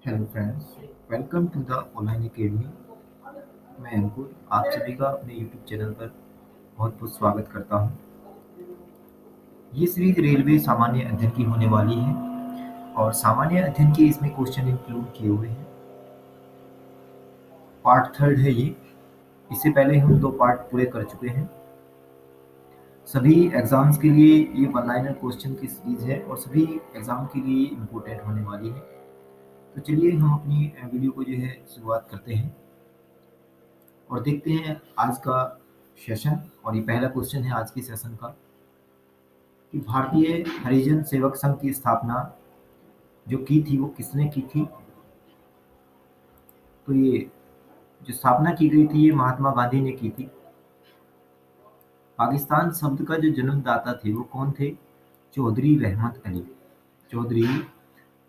Hello friends, welcome to the online academy. मैं अंकुर आप सभी का अपने यूट्यूब चैनल पर बहुत बहुत स्वागत करता हूं। ये सीरीज रेलवे सामान्य अध्ययन की होने वाली है और सामान्य अध्ययन के इसमें क्वेश्चन इंक्लूड किए हुए हैं। पार्ट थर्ड है ये। इससे पहले हम दो पार्ट पूरे कर चुके हैं। सभी एग्जाम्स के लिए ये वन लाइनर क्वेश्चन की सीरीज है और सभी एग्जाम के लिए इम्पोर्टेंट होने वाली है। तो चलिए हम अपनी वीडियो को जो है शुरुआत करते हैं और देखते हैं आज का सेशन। और ये पहला क्वेश्चन है आज के सेशन का कि भारतीय हरिजन सेवक संघ की स्थापना जो की थी वो किसने की थी। तो ये जो स्थापना की गई थी ये महात्मा गांधी ने की थी। पाकिस्तान शब्द का जो जन्मदाता थे वो कौन थे? चौधरी रहमत अली। चौधरी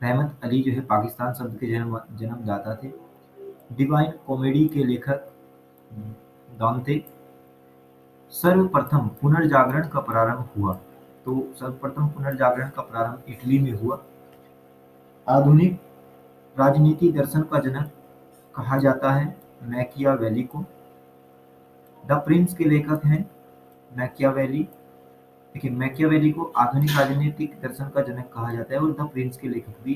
रहमत अली जो है पाकिस्तान शब्द के जन्मदाता थे। डिवाइन कॉमेडी के लेखक डॉन थे। सर्वप्रथम पुनर्जागरण का प्रारंभ हुआ। तो सर्वप्रथम पुनर्जागरण का प्रारंभ इटली में हुआ। आधुनिक राजनीति दर्शन का जनक कहा जाता है मैकियावेली को। द प्रिंस के लेखक हैं मैकियावेली। देखिए, मैकियावेली को आधुनिक राजनीतिक दर्शन का जनक कहा जाता है और द प्रिंस के लेखक भी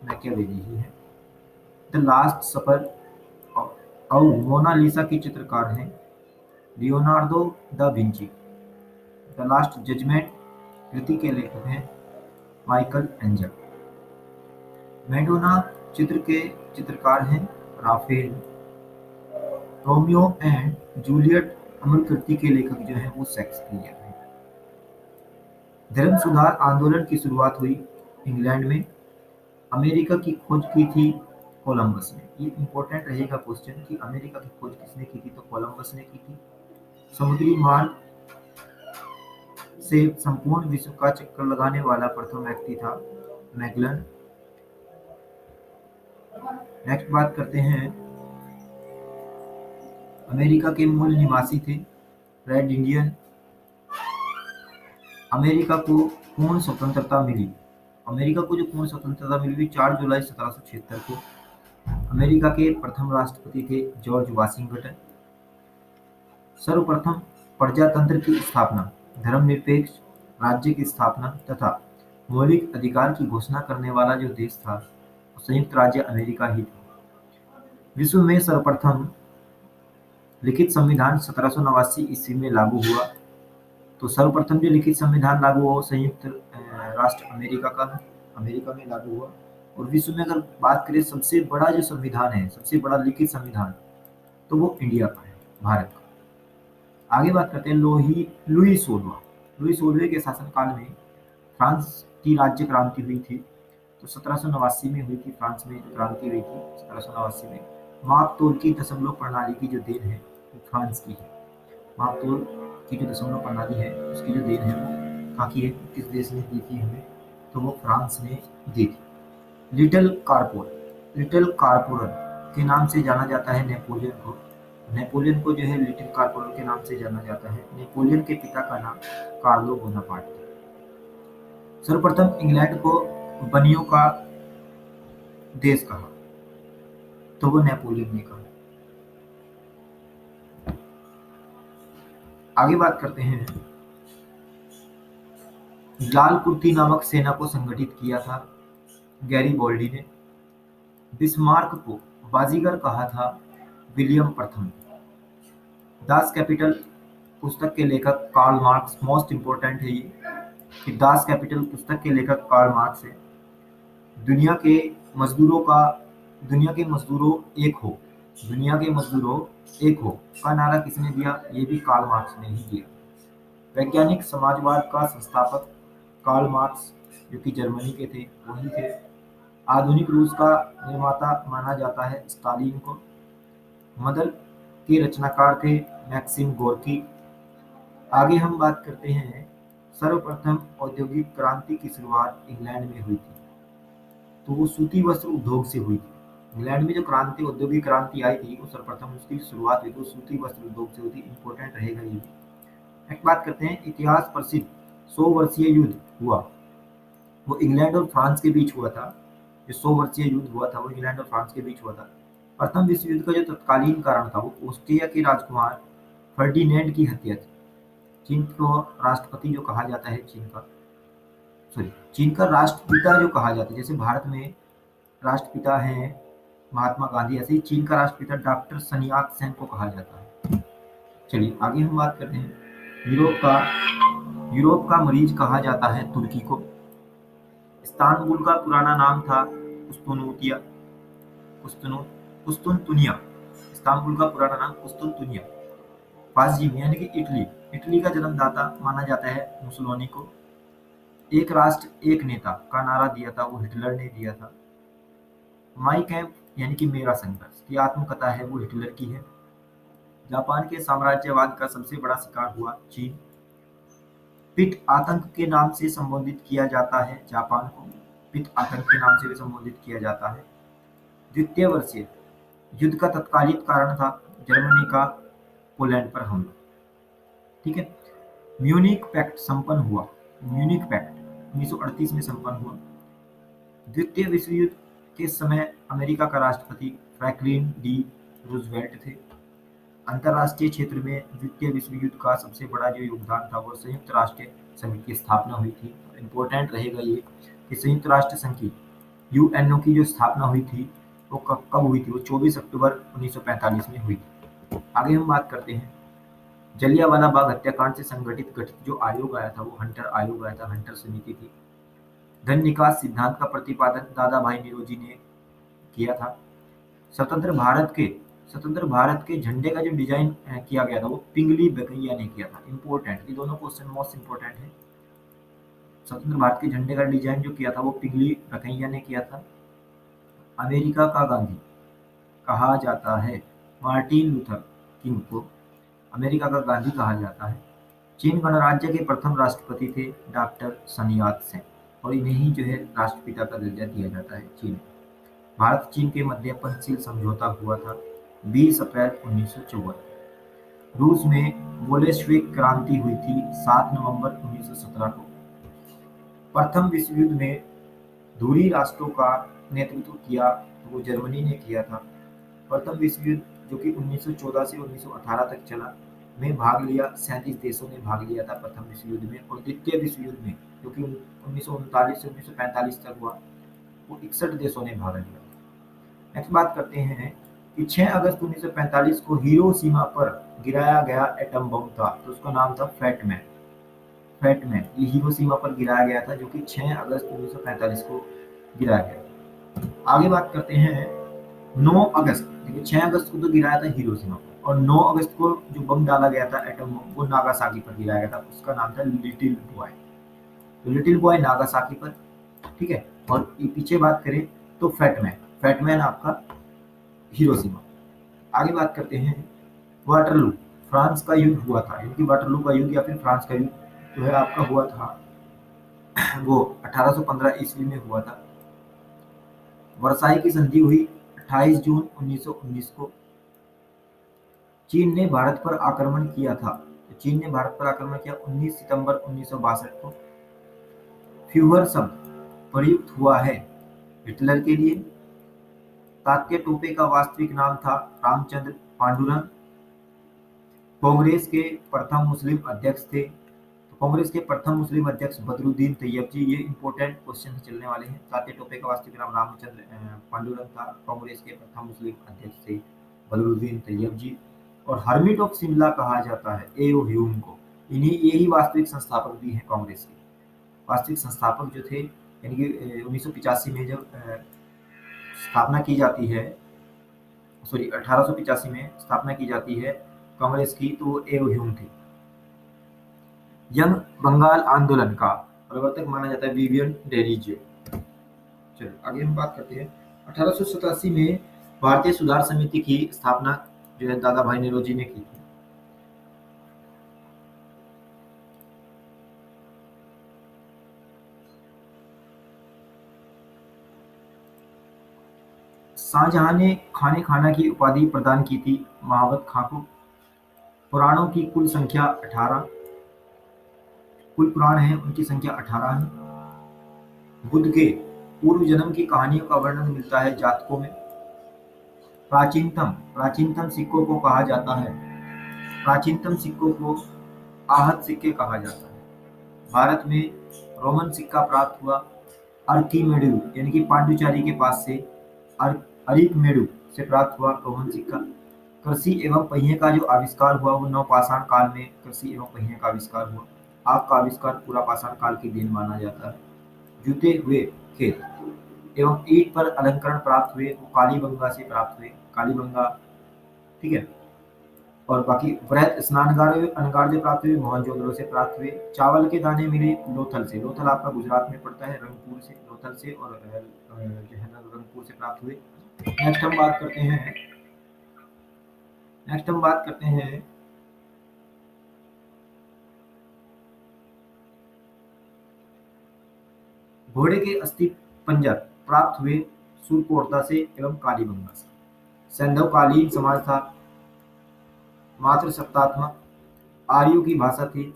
मैकियावेली ही है। द लास्ट सपर और मोनालिसा के चित्रकार हैं Leonardo da Vinci. The last judgement कृति के लेखक हैं माइकल एंजल। मैडोना चित्र के चित्रकार हैं राफेल। रोमियो एंड जूलियट अमर कृति के लेखक जो हैं वो शेक्सपियर हैं। धर्म सुधार आंदोलन की शुरुआत हुई इंग्लैंड में। अमेरिका की खोज की थी कोलंबस ने। ये इंपॉर्टेंट रहेगा क्वेश्चन कि अमेरिका की खोज किसने की थी, तो कोलंबस ने की थी। समुद्री मार्ग से संपूर्ण विश्व का चक्कर लगाने वाला प्रथम व्यक्ति था मैगलन। नेक्स्ट बात करते हैं, अमेरिका के मूल निवासी थे रेड इंडियन। अमेरिका को पूर्ण स्वतंत्रता मिली। अमेरिका को जो पूर्ण स्वतंत्रता मिली 4 जुलाई 1776 को। अमेरिका के प्रथम राष्ट्रपति थे जॉर्ज वाशिंगटन। सर्वप्रथम प्रजातंत्र की स्थापना, धर्मनिरपेक्ष राज्य की स्थापना तथा मौलिक अधिकार की घोषणा करने वाला जो देश था वो संयुक्त राज्य अमेरिका ही था। विश्व में सर्वप्रथम लिखित संविधान 1789 ईस्वी में लागू हुआ। तो सर्वप्रथम जो लिखित संविधान लागू हुआ वो संयुक्त राष्ट्र अमेरिका में लागू हुआ। और विश्व में अगर बात करें सबसे बड़ा जो संविधान है, सबसे बड़ा लिखित संविधान, तो वो इंडिया का है, भारत का। आगे बात करते हैं लुई 16। लुई 16 के शासनकाल में फ्रांस की राज्य क्रांति हुई थी। तो 1789 में हुई थी फ्रांस में जो क्रांति हुई थी 1789 में। माप तोल की दशमलव प्रणाली की जो देन है वो फ्रांस की है। माप तोल की जो दशमलव प्रणाली है उसकी जो देन है वो कहाँ की है, किस देश ने दी थी हमें, तो वो फ्रांस ने दी थी। लिटिल कारपोरल के नाम से जाना जाता है नेपोलियन को। नेपोलियन को जो है लिटिल कारपोरल के नाम से जाना जाता है। नेपोलियन के पिता का नाम कार्लो बोनापार्ट था। सर्वप्रथम इंग्लैंड को बनियों का देश कहा, तो वो नेपोलियन ने कहा। आगे बात करते हैं, लाल कुर्ती नामक सेना को संगठित किया था गैरीबॉल्डी ने। बिस्मार्क को बाजीगर कहा था विलियम प्रथम। दास कैपिटल पुस्तक के लेखक कार्ल मार्क्स। मोस्ट इंपोर्टेंट है ये कि दास कैपिटल पुस्तक के लेखक कार्ल मार्क्स है। दुनिया के मजदूरों का दुनिया के मजदूरों एक हो दुनिया के मजदूरों एक हो का नारा किसने दिया? ये भी कार्ल मार्क्स ने ही दिया। वैज्ञानिक समाजवाद का संस्थापक कार्ल मार्क्स जो कि जर्मनी के थे वही थे। आधुनिक रूस का निर्माता माना जाता है स्टालिन को। मदर के रचनाकार थे मैक्सिम गोर्की। आगे हम बात करते हैं, सर्वप्रथम औद्योगिक क्रांति की शुरुआत इंग्लैंड में हुई थी, तो वो सूती वस्त्र उद्योग से हुई थी। इंग्लैंड में जो क्रांति औद्योगिक क्रांति आई थी वो सर्वप्रथम उसकी शुरुआत हुई तो सूती वस्त्र उद्योग से हुई थी। इंपॉर्टेंट रहेगा ये भी। एक बात करते हैं, इतिहास प्रसिद्ध 100 वर्षीय युद्ध हुआ वो इंग्लैंड और फ्रांस के बीच हुआ था। जो 100 वर्षीय युद्ध हुआ था वो इंग्लैंड और फ्रांस के बीच हुआ था। प्रथम विश्व युद्ध का जो तत्कालीन कारण था वो ऑस्ट्रिया के राजकुमार फर्डिनेंड की हत्या थी। चीन को राष्ट्रपति जो कहा जाता है, चीन का राष्ट्रपिता जो कहा जाता है, जैसे भारत में राष्ट्रपिता हैं महात्मा गांधी, ऐसे ही चीन का राष्ट्रपिता डॉक्टर sun yat-sen को कहा जाता है। चलिए आगे हम बात करते हैं। यूरोप का मरीज कहा जाता है तुर्की को। इस्तांबुल का पुराना नाम था कुस्तुनुतिया कुस्तुनु कुस्तुनतुनिया। इस्तांबुल का पुराना नाम कुस्तुनतुनिया। पासजीम यानी कि इटली का जन्मदाता माना जाता है मुसोलिनी को। एक राष्ट्र एक नेता का नारा दिया था वो हिटलर ने दिया था। माई कैंप यानी कि मेरा संघर्ष की आत्मकथा है वो हिटलर की है। जापान के साम्राज्यवाद का सबसे बड़ा शिकार हुआ चीन। पिट आतंक के नाम से संबोधित किया जाता है जापान को। पिट आतंक के नाम से भी संबोधित किया जाता है। द्वितीय वर्षीय युद्ध का तत्कालीन कारण था जर्मनी का पोलैंड पर हमला। ठीक है। म्यूनिक पैक्ट संपन्न हुआ। म्यूनिक पैक्ट 1938 में संपन्न हुआ। द्वितीय विश्व युद्ध के समय अमेरिका का राष्ट्रपति फ्रैंकलिन डी रूजवेल्ट थे। अंतर्राष्ट्रीय क्षेत्र में द्वितीय विश्व युद्ध का सबसे बड़ा जो योगदान था वो संयुक्त राष्ट्र संघ की स्थापना हुई थी। इम्पोर्टेंट रहेगा ये कि संयुक्त राष्ट्र संघ की यूएनओ की जो स्थापना हुई थी वो कब हुई थी? वो 24 अक्टूबर 1945 में हुई थी। आगे हम बात करते हैं। जलियांवाला बाग हत्याकांड से संगठित गठित जो आयोग आया था वो हंटर आयोग आया था, हंटर समिति थी। धन निकास सिद्धांत का प्रतिपादन दादा भाई नौरोजी ने किया था। स्वतंत्र भारत के झंडे का जो डिजाइन किया गया था वो पिंगली बेकैया ने किया था। इंपॉर्टेंट, ये दोनों क्वेश्चन मोस्ट इंपॉर्टेंट है। स्वतंत्र भारत के झंडे का डिजाइन जो किया था वो पिंगली बेकैया ने किया था। अमेरिका का गांधी कहा जाता है मार्टिन लूथर किंग को। अमेरिका का गांधी कहा जाता है। चीन गणराज्य के प्रथम राष्ट्रपति थे डॉक्टर sun yat-sen और इन्हें ही जो है राष्ट्रपिता का दर्जा दिया जाता है चीन। भारत चीन के मध्य पंचशील समझौता हुआ था 20 अप्रैल 1954। रूस में बोल्शेविक क्रांति हुई थी 7 नवंबर 1917 को। प्रथम विश्व युद्ध में धुरी राष्ट्रों का नेतृत्व किया तो वो जर्मनी ने किया था। प्रथम विश्व युद्ध जो कि 1914 से 1918 तक चला में भाग लिया 37 देशों ने भाग लिया था प्रथम विश्व युद्ध में। और द्वितीय विश्व युद्ध में जो कि 1939 से 1945 तक हुआ वो 61 देशों ने भाग लिया। नेक्स्ट बात करते हैं कि 6 अगस्त 1945 को हिरोशिमा पर गिराया गया एटम बम था तो उसका नाम था फैटमैन। ये हिरोशिमा पर गिराया गया था जो कि 6 अगस्त 1945 को गिराया गया। आगे बात करते हैं 9 अगस्त, देखिए 6 अगस्त को तो गिराया था हिरोशिमा पर और 9 अगस्त को जो बम डाला गया था एटम बम वो नागासाकी पर गिराया गया था। उसका नाम था लिटिल बॉय। तो लिटिल बॉय नागासाकी पर, ठीक है। और पीछे बात करें तो फैटमैन आपका हिरोशिमा। आगे बात करते हैं वाटरलू, फ्रांस का युद्ध हुआ था, यानी कि वाटरलू का युद्ध या फिर फ्रांस का युद्ध जो है आपका हुआ था वो 1815 ईस्वी में हुआ था। वर्साई की संधि हुई 28 जून 1919 को। चीन ने भारत पर आक्रमण किया था। चीन ने भारत पर आक्रमण किया 19 सितंबर 1962 को। फ्यूहर शब्द प्रयुक्त हुआ है हिटलर के लिए। तात्या टोपे का वास्तविक नाम था रामचंद्र पांडुरंग। कांग्रेस के प्रथम मुस्लिम अध्यक्ष थे। तो कांग्रेस के प्रथम मुस्लिम अध्यक्ष बदरुद्दीन तैयब जी। ये इंपॉर्टेंट क्वेश्चन चलने वाले हैं। तात्या टोपे का वास्तविक नाम रामचंद्र पांडुरंग था। कांग्रेस के प्रथम मुस्लिम अध्यक्ष थे बदरुद्दीन तैयब जी। और हर्मिट ऑफ शिमला कहा जाता है एओ ह्यूम को। यही वास्तविक संस्थापक भी हैं कांग्रेस के। वास्तविक संस्थापक जो थे, यानी कि 1985 में जब स्थापना की जाती है, 1885 में स्थापना की जाती है कांग्रेस की, तो वो एओ ह्यूम थे। यंग बंगाल आंदोलन का प्रवर्तक माना जाता है विवियन डेनिज़। चलो आगे हम बात करते हैं 1887 में भारतीय सुधार समिति की स्थापना जो है दादा भाई नौरोजी ने की थी। शाहजहां ने खाना की उपाधि प्रदान की थी महाबत खां को। पुराणों की कुल संख्या 18, कुल पुराण हैं उनकी संख्या 18 है। बुद्ध के पूर्व जन्म की कहानियों का वर्णन मिलता है जातकों में। प्राचीनतम प्राचीनतम सिक्कों को कहा जाता है प्राचीनतम सिक्कों को आहत सिक्के कहा जाता है। भारत में रोमन सिक्का प्राप्त हुआ अर्कीमेडु यानी कि पांडुचारी के पास से। अरिकमेडु से प्राप्त हुआ रोमन सिक्का। कृषि एवं पहिए का जो आविष्कार हुआ वो नवपाषाण काल में कृषि एवं पहिए का आविष्कार हुआ। आग का आविष्कार पूरा पाषाण काल की देन माना जाता है। जुते हुए खेत एवं ईंट पर अलंकरण प्राप्त हुए वो कालीबंगा से प्राप्त हुए। कालीबंगा, ठीक है। और बाकी वृहत स्नानगार अनगार जो प्राप्त हुए मोहनजोदड़ो से प्राप्त हुए। चावल के दाने मिले लोथल से। लोथल आपका गुजरात में पड़ता है, रंगपुर से, लोथल से और जो है ना रंगपुर से प्राप्त हुए। नेक्स्ट हम बात करते हैं नेक्स्ट हम बात करते हैं घोड़े के अस्थि पंजर प्राप्त हुए सुरकोटदा से एवं कालीबंगा से। सैंधवकालीन समाज था, मात्र सप्तात्मक, आर्यों की भाषा थी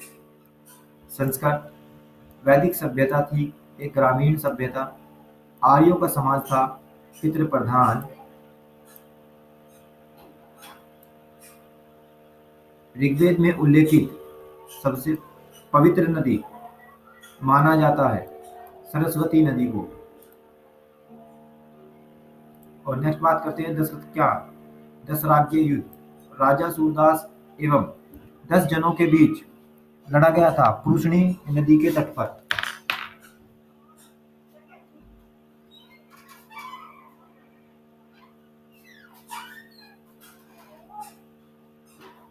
संस्कृत। वैदिक सभ्यता थी, एक ग्रामीण सभ्यता। आर्यों का समाज था पितृ प्रधान। ऋग्वेद में उल्लेखित सबसे पवित्र नदी माना जाता है सरस्वती नदी को। और नेक्स्ट बात करते हैं दस राज्य युद्ध। राजा सूरदास एवं 10 जनों के बीच लड़ा गया था पुरुषनी नदी के तट पर।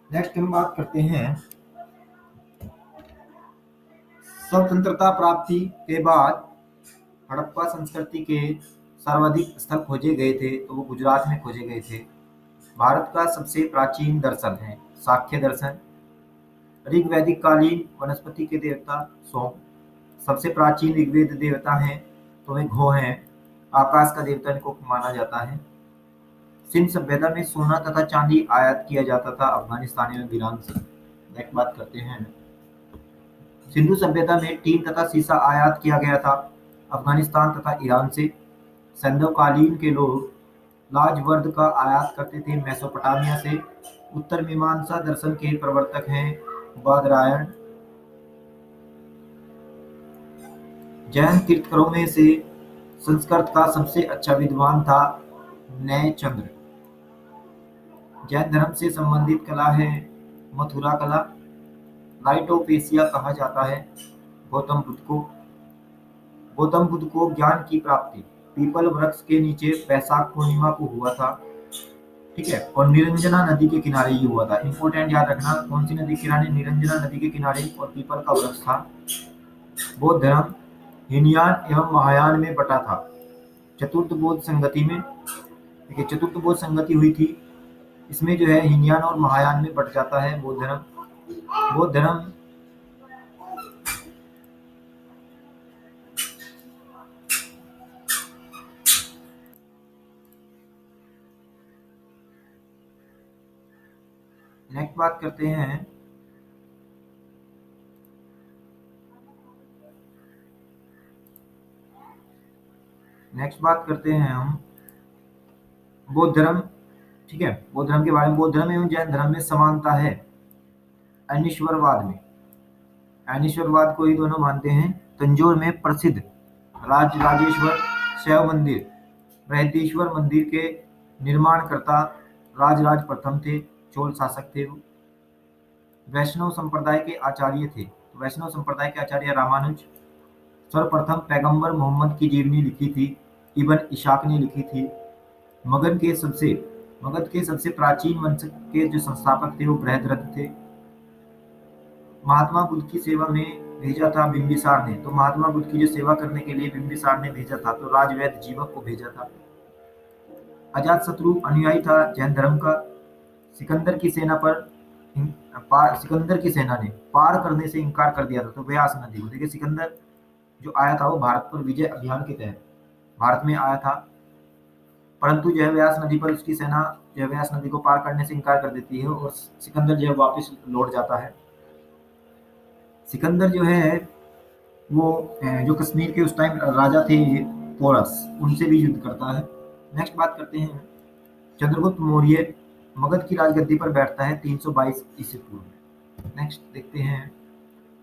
नेक्स्ट हम बात करते हैं स्वतंत्रता प्राप्ति के बाद हड़प्पा संस्कृति के सर्वाधिक स्थल खोजे गए थे तो वो गुजरात में खोजे गए थे। भारत का सबसे प्राचीन दर्शन है सांख्य दर्शन। ऋग्वैदिक कालीन वनस्पति के देवता सोम। सबसे प्राचीन ऋग्वेद देवता हैं तो वे घो हैं। आकाश का देवता इनको माना जाता है। सिंध सभ्यता में सोना तथा चांदी आयात किया जाता था अफगानिस्तान एवं ईरान से। नेक्स्ट बात करते हैं सिंधु सभ्यता में टीन तथा सीसा आयात किया गया था अफगानिस्तान तथा ईरान से। सैंधवकालीन के लोग लाजवर्द का आयात करते थे मेसोपोटामिया से। उत्तर मीमांसा दर्शन के प्रवर्तक हैं बादरायण। जैन तीर्थंकरों में से संस्कृत का सबसे अच्छा विद्वान था नयचंद्र। जैन धर्म से संबंधित कला है मथुरा कला। लाइट ऑफ एशिया कहा जाता है गौतम बुद्ध को। गौतम बुद्ध को ज्ञान की प्राप्ति पीपल वृक्ष के नीचे वैशाख पूर्णिमा को हुआ था, ठीक है। और निरंजना नदी के किनारे ये हुआ था। इंपॉर्टेंट याद रखना, कौन सी नदी के किनारे? निरंजना नदी के किनारे, और पीपल का वृक्ष था। बौद्ध धर्म हीनयान एवं महायान में बटा था चतुर्थ बौद्ध संगति में। देखिए चतुर्थ बौद्ध संगति हुई थी, इसमें जो है हीनयान और महायान में बट जाता है बौद्ध धर्म। बौद्ध धर्म नेक्स्ट बात करते हैं हम बौद्ध धर्म, ठीक है। बौद्ध धर्म के बारे में, बौद्ध धर्म एवं जैन धर्म में समानता है अनिश्वरवाद में। अनिश्वरवाद को ही दोनों मानते हैं। तंजौर में प्रसिद्ध राजराजेश्वर शैव मंदिर बृहदेश्वर मंदिर के निर्माणकर्ता राजराज प्रथम थे, चोल शासक थे वो। वैष्णव संप्रदाय के आचार्य थे, वैष्णव संप्रदाय के आचार्य रामानुज। सर्वप्रथम पैगंबर मोहम्मद की जीवनी लिखी थी इब्न इशाक ने लिखी थी। मगध के सबसे प्राचीन वंश के जो संस्थापक थे वो बृहद्रथ थे। महात्मा बुद्ध की सेवा में भेजा था बिंबिसार ने, तो महात्मा बुद्ध की जो सेवा करने के लिए बिंबिसार ने भेजा था, तो राजवैद्य जीवक को भेजा था। अजातशत्रु अनुयायी था जैन धर्म का। सिकंदर की सेना ने पार करने से इनकार कर दिया था, तो व्यास नदी को। देखिए सिकंदर जो आया था वो भारत पर विजय अभियान के तहत भारत में आया था, परंतु जो है व्यास नदी पर उसकी सेना जो है व्यास नदी को पार करने से इनकार कर देती है और सिकंदर जो है वापस लौट जाता है। सिकंदर जो है वो जो कश्मीर के उस टाइम राजा थे पोरस, उनसे भी युद्ध करता है। नेक्स्ट बात करते हैं, चंद्रगुप्त मौर्य मगध की राजगद्दी पर बैठता है 322 ईस्वी पूर्व में। नेक्स्ट देखते हैं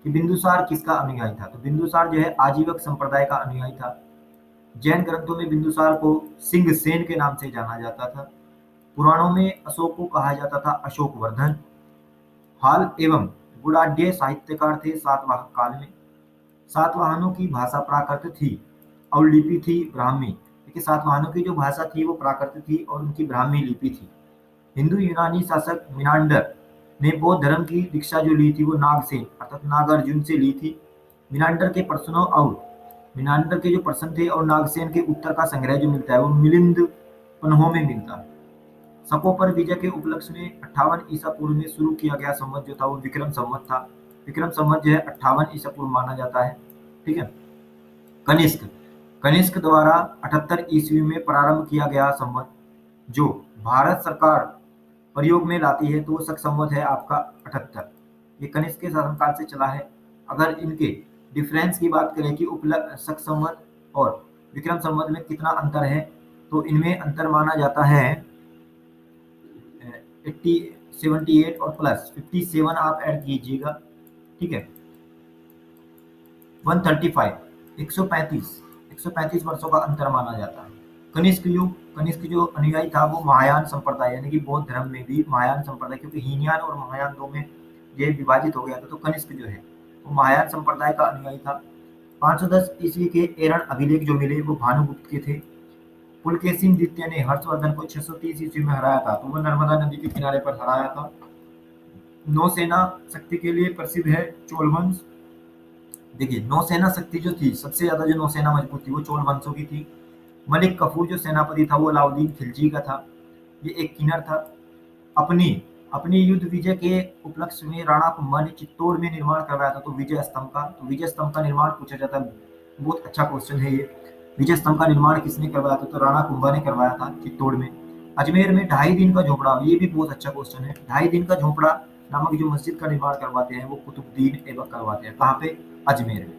कि बिंदुसार किसका अनुयायी था। तो बिंदुसार जो है आजीवक संप्रदाय का अनुयायी था। जैन ग्रंथों में बिंदुसार को सिंह सेन के नाम से जाना जाता था। पुराणों में अशोक को कहा जाता था अशोकवर्धन। हाल एवं गुणाढ्य साहित्यकार थे सातवाहन काल में। सातवाहनों की भाषा प्राकृत थी और लिपि थी ब्राह्मी। देखिए सातवाहनों की जो भाषा थी वो प्राकृत थी और उनकी ब्राह्मी लिपि थी। हिंदू यूनानी शासक मिनांडर ने बौद्ध धर्म की दीक्षा जो ली थी वो नागसेन अर्थात नागार्जुन से ली थी। मिनांडर के प्रश्नों और मिनांडर के जो प्रश्न थे और नागसेन के उत्तर का संग्रह जो मिलता है वो मिलिंद पन्हों में मिलता है। शकों पर विजय के उपलक्ष्य में 58 ईसा पूर्व में शुरू किया गया संवत जो था वो विक्रम संवत था। विक्रम संवत जो है 58 ईसा पूर्व माना जाता है। ठीक है। कनिष्क कनिष्क द्वारा 78 ईस्वी में प्रारंभ किया गया संवत जो भारत सरकार प्रयोग में लाती है तो वो शक संवत है आपका 78। ये कनिष्क के शासनकाल से चला है। अगर इनके डिफरेंस की बात करें कि उपलब्ध शक संवत और विक्रम संवत में कितना अंतर है तो इनमें अंतर माना जाता है 80 78 और प्लस 57 आप ऐड कीजिएगा। ठीक है। 135 135 वर्षों का अंतर माना जाता है। कनिष्क युग कनिष्क जो अनुयायी था वो महायान संप्रदाय यानी कि बौद्ध धर्म में भी महायान संप्रदाय, क्योंकि हीनयान और महायान दो में ये विभाजित हो गया था, तो कनिष्क जो है वो महायान संप्रदाय का अनुयायी था। 510 ईस्वी के एरण अभिलेख जो मिले वो भानुगुप्त के थे। पुलकेशिन द्वितीय ने हर्षवर्धन को 630 ईस्वी में हराया था, तो वो नर्मदा नदी के किनारे पर हराया था। नौसेना शक्ति के लिए प्रसिद्ध है चोल वंश। देखिए नौसेना शक्ति जो थी सबसे ज्यादा जो नौसेना मजबूत थी वो चोल वंशों की थी। मलिक कफूर जो सेनापति था वो अलाउद्दीन खिलजी का था। ये एक किन्नर था। अपनी अपनी युद्ध विजय के उपलक्ष्य में राणा कुंभा ने चित्तौड़ में निर्माण करवाया था, तो विजय स्तंभ का, तो विजय स्तंभ का निर्माण पूछा जाता है। बहुत अच्छा क्वेश्चन है ये। विजय स्तंभ का निर्माण किसने करवाया था, तो राणा कुंभा ने करवाया था चित्तौड़ में। अजमेर में 2.5 दिन का झोपड़ा, ये भी बहुत अच्छा क्वेश्चन है। 2.5 दिन का झोपड़ा नामक जो मस्जिद का निर्माण करवाते हैं वो कुतुबुद्दीन ऐबक करवाते हैं। कहाँ पे, अजमेर में।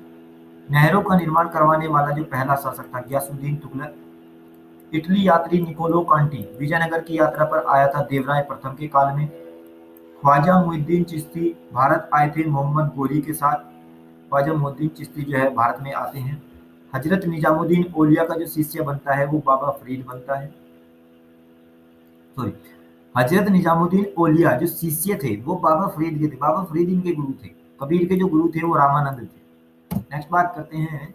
नहरों का निर्माण करवाने वाला जो पहला शासक था गयासुद्दीन तुगलक। इटली यात्री निकोलो कांटी विजयनगर की यात्रा पर आया था देवराय प्रथम के काल में। ख्वाजा मुइनुद्दीन चिश्ती भारत आए थे मोहम्मद गोरी के साथ। ख्वाजा मुइनुद्दीन चिश्ती जो है भारत में आते हैं। हजरत निजामुद्दीन औलिया का जो शिष्य बनता है वो बाबा फरीद बनता है। सॉरी, हजरत निजामुद्दीन औलिया जो शिष्य थे वो बाबा फरीद के थे। बाबा फरीद इनके गुरु थे। कबीर के जो गुरु थे वो रामानंद थे। नेक्स्ट बात करते हैं,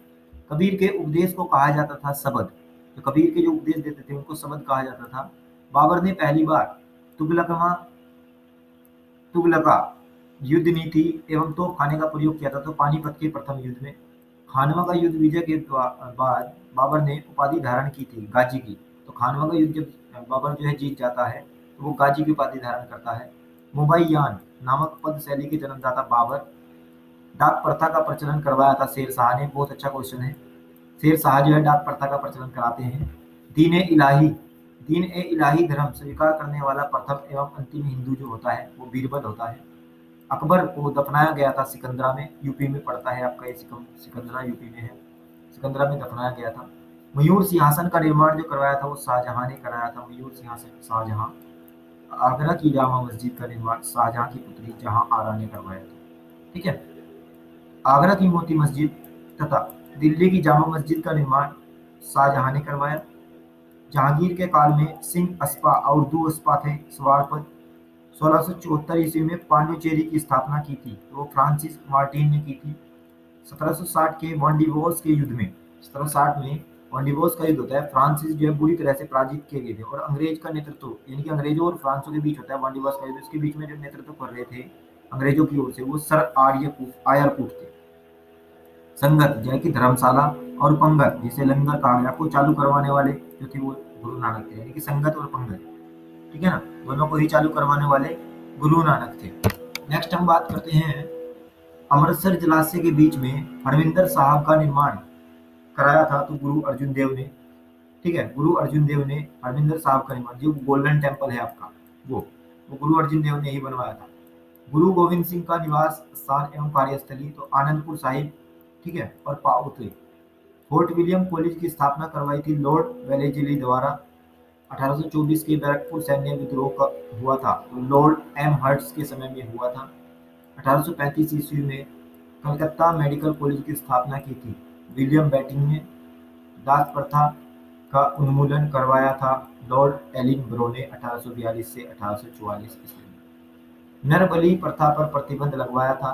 कबीर के उपदेश को कहा जाता था शबद। तो कबीर के जो उपदेश देते थे उनको शबद कहा जाता था। बाबर ने पहली बार तुगलका युद्ध नीति एवं तोपखाने का प्रयोग किया था, तो पानीपत के प्रथम युद्ध में। खानवा का युद्ध विजय के बाद बाबर ने उपाधि धारण की थी गाजी की। तो खानवा का युद्ध जब बाबर जो है जीत जाता है तो वो गाजी की उपाधि धारण करता है। मुबैयान नामक पद शैली के जन्मदाता बाबर। डाक प्रथा का प्रचलन करवाया था शेर शाह ने। बहुत अच्छा क्वेश्चन है। शेर शाह जो है डाक प्रथा का प्रचलन कराते हैं। दीन ए इलाही धर्म स्वीकार करने वाला प्रथम एवं अंतिम हिंदू जो होता है वो बीरबल होता है। अकबर को दफनाया गया था सिकंदरा में, यूपी में पड़ता है आपका ये सिकंदरा यूपी में है। सिकंदरा में दफनाया गया था। मयूर सिंहासन का निर्माण जो करवाया था वो शाहजहां ने कराया था। मयूर सिंहासन शाहजहां। आगरा की जामा मस्जिद का निर्माण शाहजहां की पुत्री जहां आरा ने करवाया था। ठीक है। आगरा की मोती मस्जिद तथा दिल्ली की जामा मस्जिद का निर्माण शाहजहां ने करवाया। जहांगीर के काल में सिंह अस्पा और दो अस्पा थे सवार पर। 1674 ईस्वी में पांडिचेरी की स्थापना की थी, तो वो फ्रांसिस मार्टिन ने की थी। 1760 के वांडीवोस के युद्ध में 1760 में वांडीवोस का युद्ध होता है। फ्रांसिस जो है बुरी तरह से पराजित किए गए थे और अंग्रेज का नेतृत्व यानी कि अंग्रेजों और फ्रांसों के बीच होता है वांडीवोस का युद्ध। इसके बीच में जो नेतृत्व कर रहे थे अंग्रेजों की ओर से वो सर आयरकूट थे। संगत जय की धर्मशाला और पंगत जिसे लंगर कहा गया को चालू करवाने वाले जो थे वो गुरु नानक थे। यानी कि संगत और पंगत, ठीक है ना, दोनों को ही चालू करवाने वाले गुरु नानक थे। नेक्स्ट हम बात करते हैं अमृतसर जलाशय के बीच में हरमिंदर साहब का निर्माण कराया था तो गुरु अर्जुन देव ने। ठीक है, गुरु अर्जुन देव ने हरमिंदर साहब का निर्माण, जो गोल्डन टेम्पल है आपका वो गुरु अर्जुन देव ने ही बनवाया था। गुरु गोविंद सिंह का निवास स्थान एवं कार्यस्थली तो आनंदपुर साहिब, ठीक है, और पाओते। फोर्ट विलियम कॉलेज की स्थापना करवाई थी लॉर्ड वेलेस्ली द्वारा। 1824 के बैरकपुर सैन्य विद्रोह का हुआ था, लॉर्ड एम हर्ट्स के समय में हुआ था। 1835 ईस्वी में कलकत्ता मेडिकल कॉलेज की स्थापना की थी विलियम बेंटिंक ने। दास प्रथा का उन्मूलन करवाया था लॉर्ड एलिनब्रो ने 1842 से 1844 ईस्वी में। नरबली प्रथा पर प्रतिबंध लगवाया था।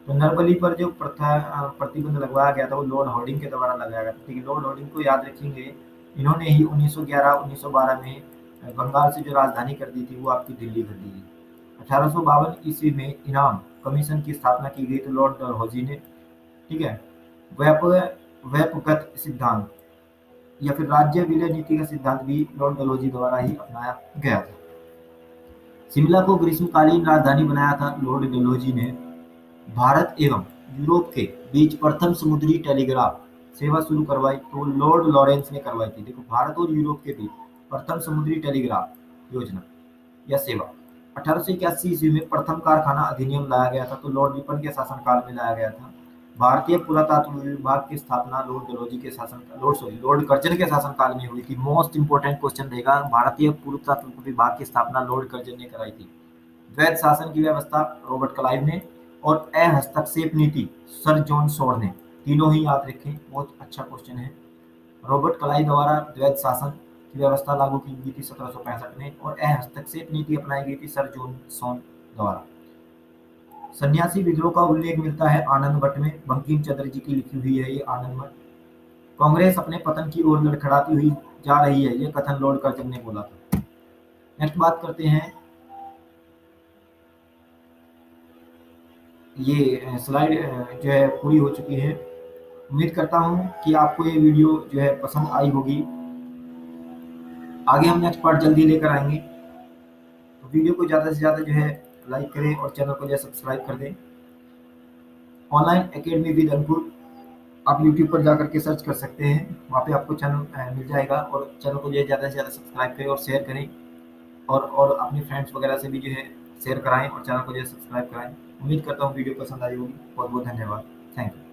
तो नरबली पर जो प्रतिबंध लगवाया गया था वो लॉर्ड हार्डिंग के द्वारा लगाया गया था। ठीक है, लॉर्ड हार्डिंग को याद रखेंगे, इन्होंने ही 1911-1912 में बंगाल से जो राजधानी कर दी थी वो आपकी दिल्ली कर दी थी। 1852 ईस्वी में इनाम कमीशन की स्थापना की गई तो लॉर्ड डलहौजी ने। ठीक है, व्याप व्यापगत सिद्धांत या फिर राज्य विलय नीति का सिद्धांत भी लॉर्ड डलहौजी द्वारा ही अपनाया गया था। शिमला को ग्रीष्मकालीन राजधानी बनाया था लॉर्ड डलहौजी ने। भारत एवं यूरोप के बीच प्रथम समुद्री टेलीग्राफ सेवा शुरू करवाई तो लॉर्ड लॉरेंस ने करवाई थी। देखो, भारत और यूरोप के बीच प्रथम समुद्री टेलीग्राफ योजना या सेवा 1881 ईस्वी में प्रथम कारखाना अधिनियम लाया गया था तो लॉर्ड रिपन के शासनकाल में लाया गया था। भारतीय पुरातत्व विभाग की स्थापना लॉर्ड डलहौजी के शासन लॉर्ड कर्जन के शासनकाल में हुई थी। मोस्ट इंपोर्टेंट क्वेश्चन रहेगा, भारतीय पुरातत्व विभाग की स्थापना लॉर्ड कर्जन ने कराई थी। वैध शासन की व्यवस्था रॉबर्ट क्लाइव ने और अहस्तक्षेप नीति सर जॉन शॉर ने। तीनों ही याद रखें, बहुत अच्छा क्वेश्चन है। रॉबर्ट क्लाइव द्वारा द्वैध शासन की व्यवस्था लागू की गई थी 1765 में और अहस्तक्षेप नीति अपनाई गई थी सर जॉन शॉर द्वारा। सन्यासी विद्रोह का उल्लेख मिलता है आनंद भट्ट में, बंकिम चंद्र जी की लिखी हुई है ये आनंद भट्ट। कांग्रेस अपने पतन की ओर लड़खड़ाती हुई जा रही है, ये कथन लॉर्ड कर्जन ने बोला था। नेक्स्ट बात करते हैं, ये स्लाइड जो है पूरी हो चुकी है। उम्मीद करता हूँ कि आपको ये वीडियो जो है पसंद आई होगी। आगे हम नेक्स्ट पार्ट जल्दी लेकर आएंगे, तो वीडियो को ज़्यादा से ज़्यादा जो है लाइक करें और चैनल को जो है सब्सक्राइब कर दें। ऑनलाइन एकेडमी विद अंकुर आप यूट्यूब पर जाकर के सर्च कर सकते हैं, वहाँ पे आपको चैनल मिल जाएगा और चैनल को जो है ज़्यादा से ज़्यादा सब्सक्राइब करें और शेयर करें और अपने फ्रेंड्स वगैरह से भी जो है शेयर कराएं और चैनल को जो है सब्सक्राइब कराएं। उम्मीद करता हूँ वीडियो पसंद आई होगी। बहुत बहुत धन्यवाद। Thank you.